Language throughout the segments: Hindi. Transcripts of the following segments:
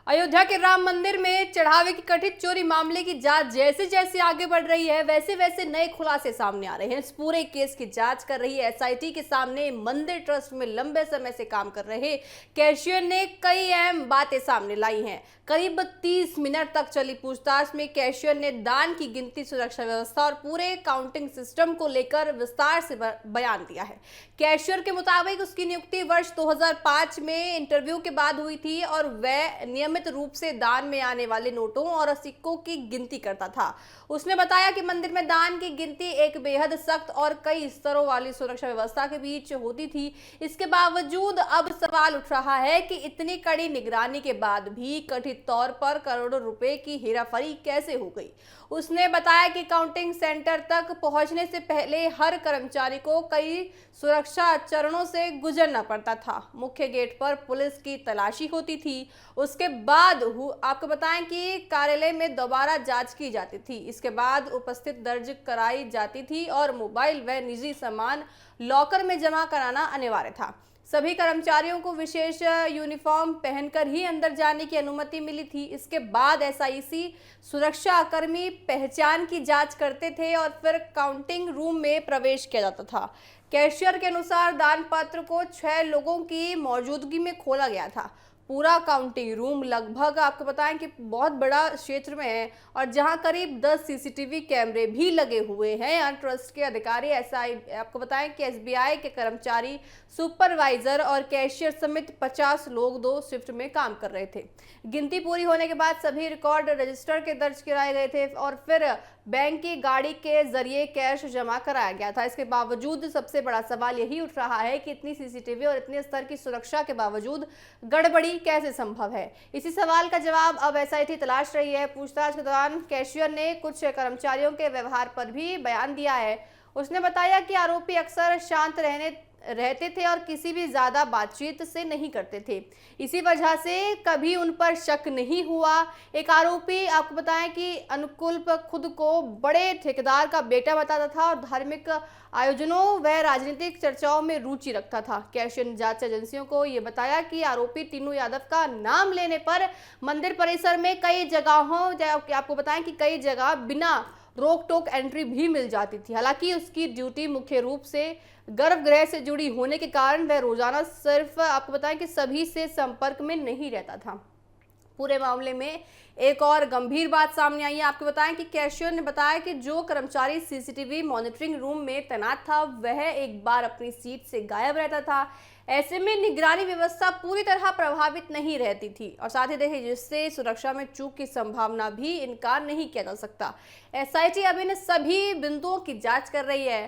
अयोध्या के राम मंदिर में चढ़ावे की कथित चोरी मामले की जांच जैसे जैसे आगे बढ़ रही है वैसे वैसे नए खुलासे सामने आ रहे हैं। इस पूरे केस की जांच कर रही एसआईटी के सामने मंदिर ट्रस्ट में लंबे समय से काम कर रहे कैशियर ने कई अहम बातें सामने लाई हैं। करीब 30 मिनट तक चली पूछताछ में कैशियर ने दान की गिनती, सुरक्षा व्यवस्था और पूरे काउंटिंग सिस्टम को लेकर विस्तार से बयान दिया है। कैशियर के मुताबिक उसकी नियुक्ति वर्ष 2005 में इंटरव्यू के बाद हुई थी और वह नियमित रूप से दान में आने वाले नोटों और सिक्कों की गिनती करता था। उसने बताया कि मंदिर में दान की गिनती एक बेहद सख्त और कई स्तरों वाली सुरक्षा व्यवस्था के बीच होती थी। इसके बावजूद अब सवाल उठ रहा है कि इतनी कड़ी निगरानी के बाद भी कथित तौर पर करोड़ों रुपए की हेराफेरी कैसे हो गई। उसने बताया कि काउंटिंग सेंटर तक पहुंचने से पहले हर कर्मचारी को कई सुरक्षा चरणों से गुजरना पड़ता था। मुख्य गेट पर पुलिस की तलाशी होती थी। उसके बाद आपको बताएं कि कार्यालय में दोबारा जांच की जाती थी। इसके बाद उपस्थिति दर्ज कराई जाती थी और मोबाइल व निजी सामान लॉकर में जमा कराना अनिवार्य था। सभी कर्मचारियों को विशेष यूनिफॉर्म पहनकर ही अंदर जाने की अनुमति मिली थी। इसके बाद एसआईसी सुरक्षा कर्मी पहचान की जांच करते थे और फिर काउंटिंग रूम में प्रवेश किया जाता था। कैशियर के अनुसार दान पत्र को 6 लोगों की मौजूदगी में खोला गया था। पूरा काउंटिंग रूम लगभग आपको बताएं कि बहुत बड़ा क्षेत्र में है और जहां करीब 10 सीसीटीवी कैमरे भी लगे हुए हैं। यहाँ ट्रस्ट के अधिकारी आपको बताएं कि एसबीआई के कर्मचारी, सुपरवाइजर और कैशियर समेत 50 लोग 2 शिफ्ट में काम कर रहे थे। गिनती पूरी होने के बाद सभी रिकॉर्ड रजिस्टर के दर्ज कराए गए थे और फिर बैंक की गाड़ी के जरिए कैश जमा कराया गया था। इसके बावजूद सबसे बड़ा सवाल यही उठ रहा है कि इतनी सीसीटीवी और इतने स्तर की सुरक्षा के बावजूद गड़बड़ी कैसे संभव है। इसी सवाल का जवाब अब एसआईटी तलाश रही है। पूछताछ के दौरान कैशियर ने कुछ कर्मचारियों के व्यवहार पर भी बयान दिया है। उसने बताया कि आरोपी अक्सर शांत रहते थे और किसी भी ज्यादा बातचीत से नहीं करते थे। इसी वजह से कभी उन पर शक नहीं हुआ। एक आरोपी आपको बताएं कि अनुकुल खुद को बड़े ठेकेदार का बेटा बताता था और धार्मिक आयोजनों व राजनीतिक चर्चाओं में रुचि रखता था। कैशियर ने जांच एजेंसियों को यह बताया कि आरोपी टीनू यादव का नाम लेने पर मंदिर परिसर में कई जगहों आपको बताएं कि कई जगह बिना रोक टोक एंट्री भी मिल जाती थी। हालांकि उसकी ड्यूटी मुख्य रूप से गर्भगृह से जुड़ी होने के कारण वह रोजाना सिर्फ आपको बताएं कि सभी से संपर्क में नहीं रहता था। पूरे मामले में एक और गंभीर बात सामने आई है। आपको बताएं कि कैशियर ने बताया कि जो कर्मचारी सीसीटीवी मॉनिटरिंग रूम में तैनात था वह एक बार अपनी सीट से गायब रहता था। ऐसे में निगरानी व्यवस्था पूरी तरह प्रभावित नहीं रहती थी और साथ ही देखिए जिससे सुरक्षा में चूक की संभावना भी इनकार नहीं किया जा सकता। एसआईटी अब इन सभी बिंदुओं की जांच कर रही है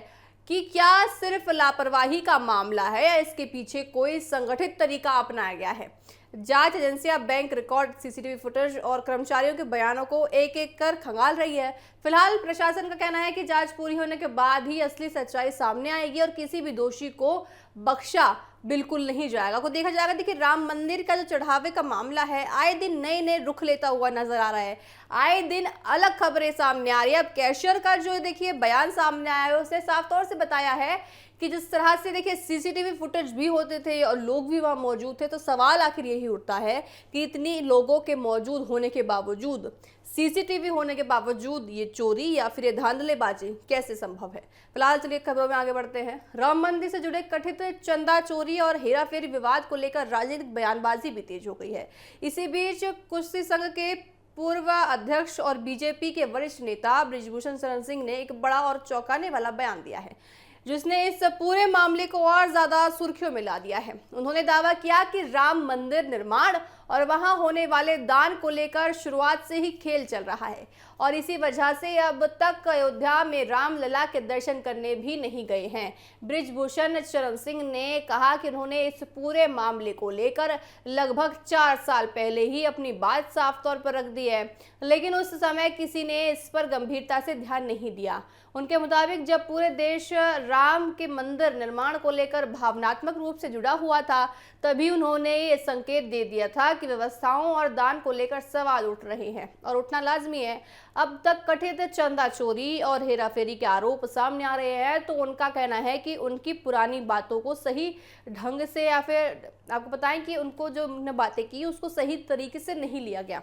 कि क्या सिर्फ लापरवाही का मामला है या इसके पीछे कोई संगठित तरीका अपनाया गया है। जांच एजेंसियां बैंक रिकॉर्ड, सीसीटीवी फुटेज और कर्मचारियों के बयानों को एक एक कर खंगाल रही है। फिलहाल प्रशासन का कहना है कि जांच पूरी होने के बाद ही असली सच्चाई सामने आएगी और किसी भी दोषी को बख्शा बिल्कुल नहीं जाएगा। को देखा जाएगा। देखिए राम मंदिर का जो चढ़ावे का मामला है आए दिन नए नए रुख लेता हुआ नजर आ रहा है। आए दिन अलग खबरें सामने आ रही है। अब कैशियर का जो देखिए बयान सामने आया है उसने साफ तौर से बताया है कि जिस तरह से देखिए सीसीटीवी फुटेज भी होते थे और लोग भी वहां मौजूद थे, तो सवाल आखिर यही उठता है कि इतनी लोगों के मौजूद होने के बावजूद, सीसीटीवी होने के बावजूद ये चोरी या फिर ये धांधलेबाजी कैसे संभव है। फिलहाल चलिए खबरों में आगे बढ़ते हैं। राम मंदिर से जुड़े कथित चंदा चोरी और हेराफेरी विवाद को लेकर राजनीतिक बयानबाजी भी तेज हो गई है। इसी बीच कुश्ती संघ के पूर्व अध्यक्ष और बीजेपी के वरिष्ठ नेता बृजभूषण शरण सिंह ने एक बड़ा और चौंकाने वाला बयान दिया है जिसने इस पूरे मामले को और ज्यादा सुर्खियों में ला दिया है। उन्होंने दावा किया कि राम मंदिर निर्माण और वहां होने वाले दान को लेकर शुरुआत से ही खेल चल रहा है और इसी वजह से अब तक अयोध्या में रामलला के दर्शन करने भी नहीं गए हैं। बृजभूषण शरण सिंह ने कहा कि उन्होंने इस पूरे मामले को लेकर लगभग 4 साल पहले ही अपनी बात साफ तौर पर रख दी है, लेकिन उस समय किसी ने इस पर गंभीरता से ध्यान नहीं दिया। उनके मुताबिक जब पूरे देश राम के मंदिर निर्माण को लेकर भावनात्मक रूप से जुड़ा हुआ था तभी उन्होंने ये संकेत दे दिया था की व्यवस्थाओं और दान को लेकर सवाल उठ रहे हैं और उठना लाजमी है। अब तक कथित चंदा चोरी और हेराफेरी के आरोप सामने आ रहे हैं, तो उनका कहना है कि उनकी पुरानी बातों को सही ढंग से, या फिर आपको बताएं कि उनको जो उन्होंने बातें की उसको सही तरीके से नहीं लिया गया।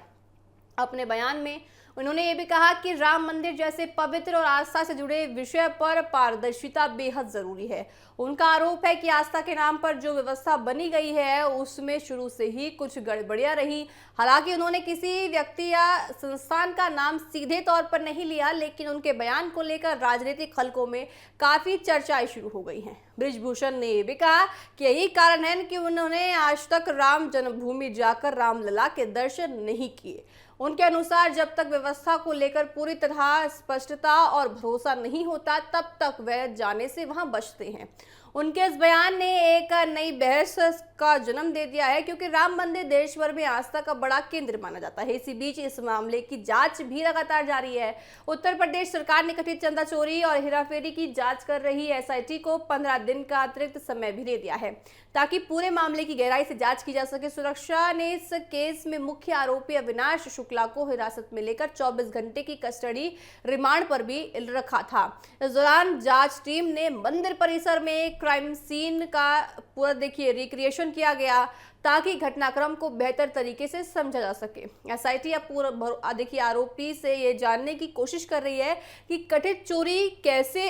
अपने बयान में उन्होंने ये भी कहा कि राम मंदिर जैसे पवित्र और आस्था से जुड़े विषय पर पारदर्शिता बेहद जरूरी है। उनका आरोप है कि आस्था के नाम पर जो व्यवस्था बनी गई है उसमें शुरू से ही कुछ गड़बड़ियां रही। हालांकि उन्होंने किसी व्यक्ति या संस्थान का नाम सीधे तौर पर नहीं लिया, लेकिन उनके बयान को लेकर राजनीतिक हलकों में काफी चर्चाएं शुरू हो गई हैं। बृजभूषण ने यह भी कहा कि यही कारण है कि उन्होंने आज तक राम जन्मभूमि जाकर रामलला के दर्शन नहीं किए। उनके अनुसार जब तक व्यवस्था को लेकर पूरी तरह स्पष्टता और भरोसा नहीं होता, तब तक वह जाने से वहां बचते हैं। उनके इस बयान ने एक नई बहस का जन्म दे दिया है, क्योंकि राम मंदिर देश भर में आस्था का बड़ा केंद्र माना जाता है। इसी बीच इस मामले की जांच भी लगातार जारी है। उत्तर प्रदेश सरकार ने कथित चंदा चोरी और हेराफेरी की जांच कर रही एसआईटी को 15 दिन का अतिरिक्त समय भी दे दिया है, ताकि पूरे मामले की गहराई से जांच की जा सके। सुरक्षा ने इस केस में मुख्य आरोपी अविनाश शुक्ला को हिरासत में लेकर 24 घंटे की कस्टडी रिमांड पर भी रखा था। इस दौरान जांच टीम ने मंदिर परिसर में क्राइम सीन का पूरा रिक्रिएशन किया गया, ताकि घटनाक्रम को बेहतर तरीके से समझा जा सके। एसआईटी अब पूरा आरोपी से ये जानने की कोशिश कर रही है कि कथित चोरी कैसे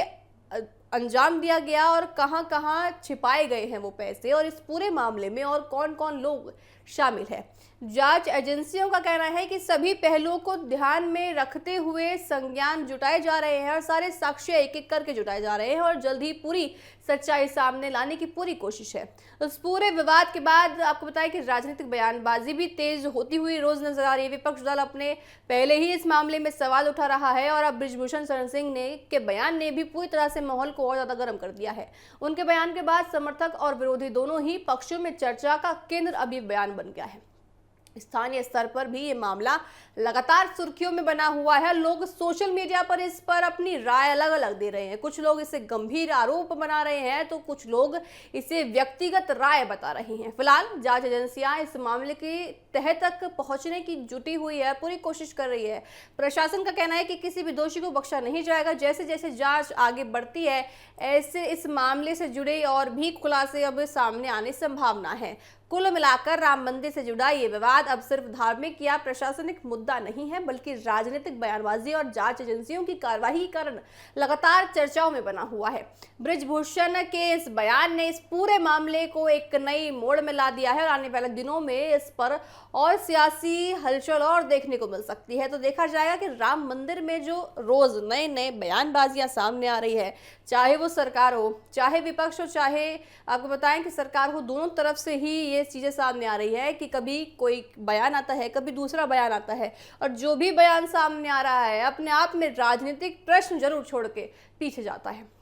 अंजाम दिया गया और कहां-कहां छिपाए गए हैं वो पैसे, और इस पूरे मामले में और कौन-कौन लोग शामिल हैं। जांच एजेंसियों का कहना है कि सभी पहलुओं को ध्यान में रखते हुए संज्ञान जुटाए जा रहे हैं और सारे साक्ष्य एक-एक करके जुटाए जा रहे हैं और जल्द ही पूरी सच्चाई सामने लाने की पूरी कोशिश है। उस पूरे विवाद के बाद आपको बताएं कि राजनीतिक बयानबाजी भी तेज होती हुई रोज नजर आ रही है। विपक्ष दल अपने पहले ही इस मामले में सवाल उठा रहा है और अब बृजभूषण शरण सिंह ने के बयान ने भी पूरी तरह से माहौल को और ज्यादा गर्म कर दिया है। उनके बयान के बाद समर्थक और विरोधी दोनों ही पक्षों में चर्चा का केंद्र अब ये बयान बन गया है। स्थानीय स्तर पर भी ये मामला लगातार सुर्खियों में बना हुआ है। लोग सोशल मीडिया पर इस पर अपनी राय अलग अलग दे रहे हैं। कुछ लोग इसे गंभीर आरोप बना रहे हैं, तो कुछ लोग इसे व्यक्तिगत राय बता रहे हैं। फिलहाल जांच एजेंसियां इस मामले की तह तक पहुंचने की जुटी हुई है, पूरी कोशिश कर रही है। प्रशासन का कहना है कि किसी भी दोषी को बख्शा नहीं जाएगा। जैसे जैसे जांच आगे बढ़ती है, ऐसे इस मामले से जुड़े और भी खुलासे अब सामने आने की संभावना है। कुल मिलाकर राम मंदिर से जुड़ा ये विवाद अब सिर्फ धार्मिक या प्रशासनिक मुद्दा नहीं है, बल्कि राजनीतिक बयानबाजी और जांच एजेंसियों की कार्रवाई के कारण लगातार चर्चाओं में बना हुआ है। बृजभूषण के इस बयान ने इस पूरे मामले को एक नई मोड़ में ला दिया है और आने वाले दिनों में इस पर और सियासी हलचल और देखने को मिल सकती है। तो देखा जाएगा कि राम मंदिर में जो रोज नए नए बयानबाजियां सामने आ रही है, चाहे वो सरकार हो, चाहे विपक्ष हो, चाहे आपको बताएं कि सरकार हो, दोनों तरफ से ही ये चीजें सामने आ रही है कि कभी कोई बयान आता है, कभी दूसरा बयान आता है, और जो भी बयान सामने आ रहा है अपने आप में राजनीतिक प्रश्न जरूर छोड़ के पीछे जाता है।